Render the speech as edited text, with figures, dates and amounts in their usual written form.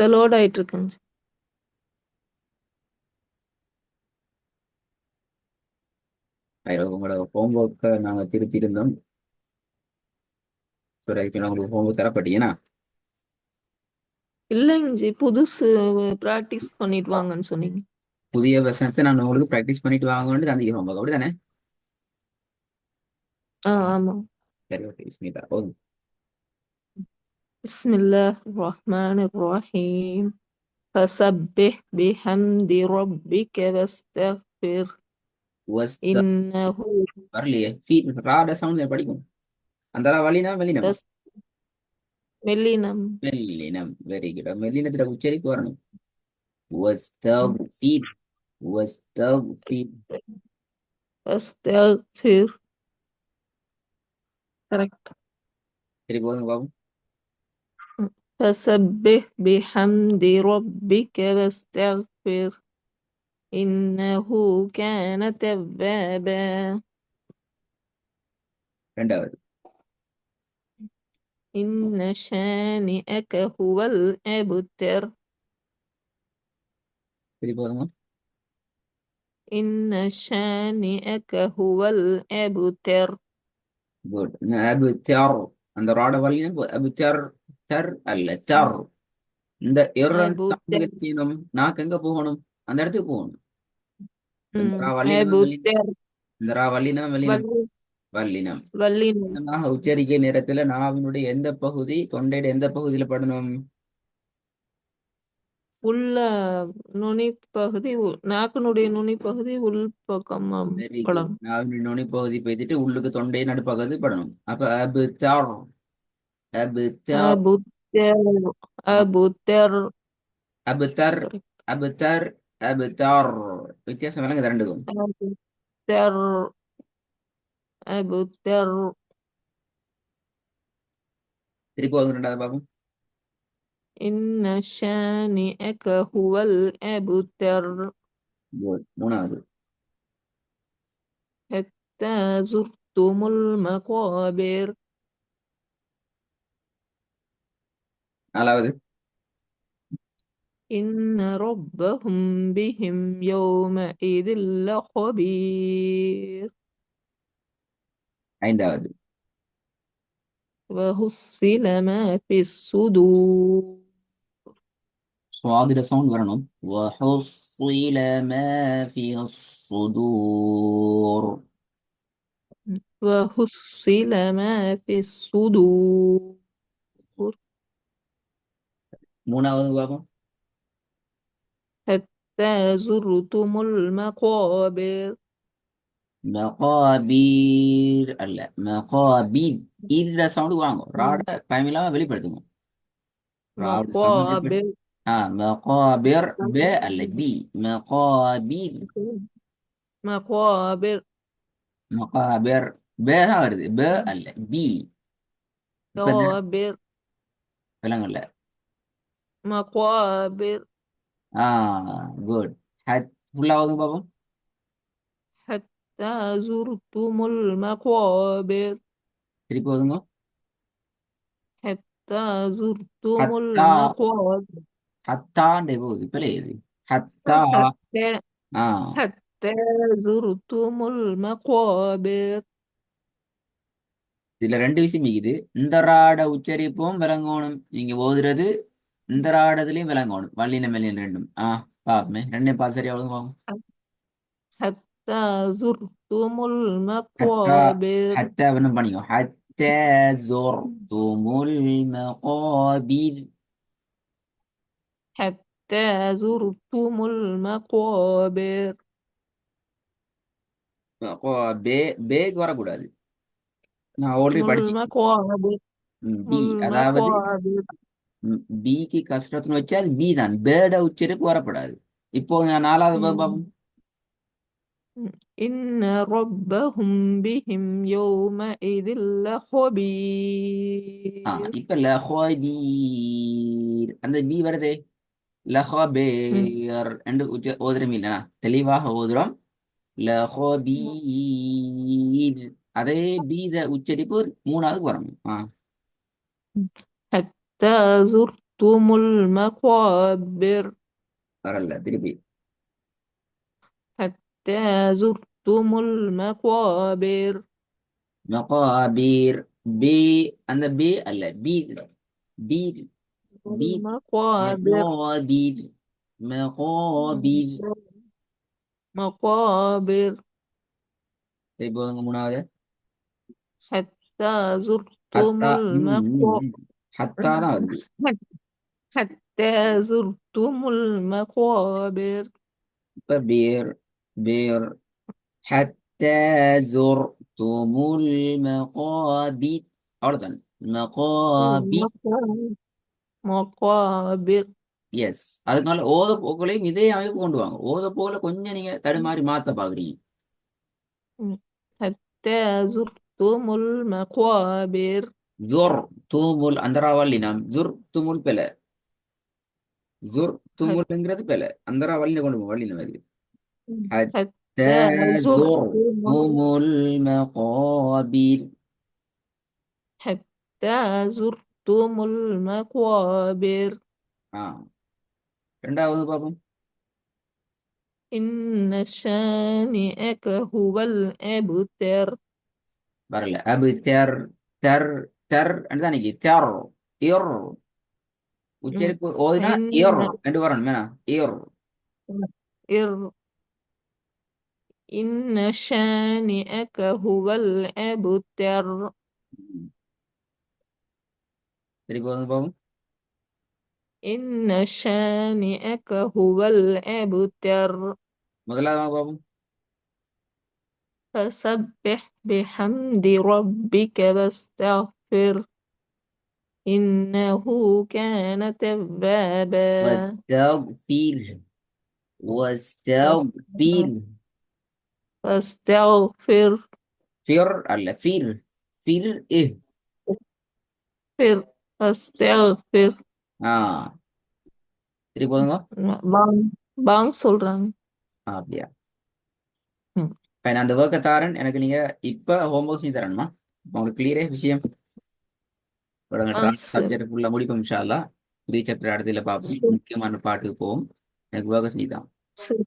இந்த லோட் ஆயிட்டு இருக்குங்க. உங்களோட ஹோம்ஒர்க்கை நாங்கள் திருத்தியிருந்தோம். அதுக்கு உங்களுக்கு ஹோம்ஒர்க் தரப்பட்டீங்கன்னா இல்லைங்க ஜி, புதுசு பிராக்டிஸ் பண்ணிட்டு வாங்கன்னு சொன்னீங்க. புதிய வெர்ஷன்ஸை நான் உங்களுக்கு ப்ராக்டிஸ் பண்ணிட்டு வாங்கன்னு தந்திக்க ஹோம்ஒர்க் அப்படி தானே? ஆமா. சரி, ஓகே, பிஸ்மில்லா போதும். பிஸ்மில்லாஹ் ரஹ்மான் ரஹீம். فسبح بحمد ربك واستغفر வஸ்த إنه வரலையே ராட சவுண்ட் படிக்கும். அந்த வழினா வெளினமா? بس மெல்லினம். மெல்லினம். Very good. மெல்லினத்துல உச்சரிப்பு வரணும். வஸ்தக்ஃபிர். வஸ்தக்ஃபிர். واستغفر. கரெக்ட். சரி, போதுங்க பாபு. فسبح بحمد ربك واستغفر إنه كان توابا. ரெண்டாவது. إن شانئك هو الأبتر. சரி, போதுங்க. إن شانئك هو الأبتر. குட். அபு தியார். அந்த ராட வழினா அபு தியார். தர் அல்ல தர். இந்த أبتر. சவுண்டுக்கு செய்யணும். நாக்கு எங்க போகணும்? அந்த இடத்துக்கு போகணும். இந்த ரா வல்லினம் வல்லினம். أبتر. இந்த ரா வல்லினம் வல்லினம். வள்ளி. வல்லினம். வள்ளினம். உச்சரிக்கை நேரத்துல நாவினுடைய எந்த பகுதி தொண்டையோட எந்த பகுதியில படணும்? உள்ள நுனிப்பகுதி நாக்கினுடைய நுனிப்பகுதி உள் பக்கம் வெரி குட். படம். நாவினுடைய நுனி பகுதி பேத்துட்டு உள்ளுக்கு தொண்டை நடுப்பகுதி படணும். அப்ப அபு தார். அபு தார். أبتر. أبتر. அபு தர். அபு தர். அபு தார். வித்தியாசம் விளங்குது ரெண்டுக்கும். أبتر. أبتر. திருப்பி ஒரு ரெண்டாவது பாபு. إن شانئك هو الأبتر. குட். மூணாவது. حتى زرتم المقابر. நாலாவது. إن ربهم بهم يومئذ لخبير. ஐந்தாவது. وحصل ما في الصدور. சுவாதிர சவுண்ட் வரணும். وحصل ما في الصدور. وحصل ما في الصدور. மூணாவது பாபம். حتى زرتم المقابر. மகாபீர் அல்ல மகாபீர். ஈர சவுண்டு வாங்க. ராட பயமில்லாம வெளிப்படுத்துங்க. ராட சவுண்ட் வெளிப்படு. مقابر. மகாபீர். பே அல்ல பி. மகாபீர். مقابر. மகாபீர். பே தான் வருது. பே அல்ல பி. இப்ப مقابر. விலங்கல்ல. مقابر. ஆ, குட். ஹத் ஃபுல்லாவது பாப்போம். حتى زرتم المقابر. திருப்பி வருங்க. حتى زرتم ஹத்தா. المقابر. ஹத்தாண்டே போகுது பிழையுது. ஹத்தா. حتى ஆ, حتى زرتم المقابر. இதுல ரெண்டு விஷயம் இருக்குது. இந்த ராட உச்சரிப்பும் விளங்கணும். நீங்க ஓதுறது இந்த ராடத்துலயும் விளங்கணும். வல்லினம் மெல்லினம் ரெண்டும். பாப்பமே ரெண்டையும் பார்த்து சரியா ஒழுங்கு பாப்போம். حتى زرتم ஹத்தா. المقابر. ஹத்தா வேணும் பண்ணிக்கோ. ஹத்தா زرتمுல் மகாபிர். حتى زرتم المقابر. பே பேக்கு வரக்கூடாது. நான் ஆல்ரெடி படிச்சுக்கிறேன். المقابر. பி. அதாவது المقابر. பிக்கு கஷ்டத்துன்னு வச்சா அது பி தான். பேட உச்சரிப்பு வரப்படாது. இப்போ நான் நாலாவது பாப்போம். إن ربهم بهم يومئذ لخبير. இப்ப லஹோபீர் அந்த பி வருதே. லஹோபேர் என்று ஓதுறோம் இல்லைனா தெளிவாக ஓதுறோம். லஹோபீர். அதே பீத உச்சரிப்பு மூணாவதுக்கு வரணும். حتى زرتم زرتم المقابر வரல திருப்பி. حتى زرتم المقابر மகாபீர். பி, அந்த பி அல்ல, பீர். பீர். பீர். المقابر மகாபீர். மகாபீர். مقابر சரி போதுங்க, மூணாவது. حتى زرتم ஹத்தா. المقابر ஹத்தா தான் வருது. حتى زرتم المقابر இப்ப பீர். பீர். حتى زرتم المقابر. அவ்வளவுதான். மகாபீர். مقابر எஸ். அதுக்கான ஓத போக்குலையும் இதே அமைப்பு கொண்டு வாங்க. ஓத போல கொஞ்சம் நீங்க தடுமாறி மாத்த பாக்குறீங்க. حتى زرتم المقابر ஜொர் தூமுல் அந்தராவல்லினம் ஜுர் துமுல் பெல. ஜுர் துமுல்ங்கிறது பெல. அந்தராவல்லின கொண்டு போகும் வள்ளின மாதிரி. حتى حتى زرتم زرتم المقابر. حتى زرتم المقابر ஆ, ரெண்டாவது பாப்போம். إن شانئك هو الأبتر வரல. அபு தெர். தெர். தெர் தான் இன்னைக்கு தெர். இர். உச்சரிப்பு ஓதுனா இர் إن என்று வரணும். வேணா இர். إر إن شانئك هو الأبتر சரி போதும் பாப்போம். إن شانئك هو الأبتر முதலாவது பாப்போம். فسبح بحمد ربك واستغفر إنه كان توابا واستغفر. واستغفر. واستغفر فر அல்ல فير. فير إيه. واستغفر ஆ, சரி போதுங்க. பாங் பாங் சொல்றாங்க அப்படியா. ம். இப்ப நான் அந்த ஒர்க்கை தாரேன். எனக்கு நீங்க இப்ப ஹோம்ஒர்க் செஞ்சு தரணுமா? உங்களுக்கு கிளியரே விஷயம். சரி சப்ஜெக்ட் ஃபுல்லா முடிப்போம் இன்ஷா அல்லாஹ். புதிய சாப்டர் அடுத்ததுல பார்ப்போம். சரி முக்கியமான பாட்டுக்கு போவோம். எனக்கு ஒர்க்கை செஞ்சு தான். சரி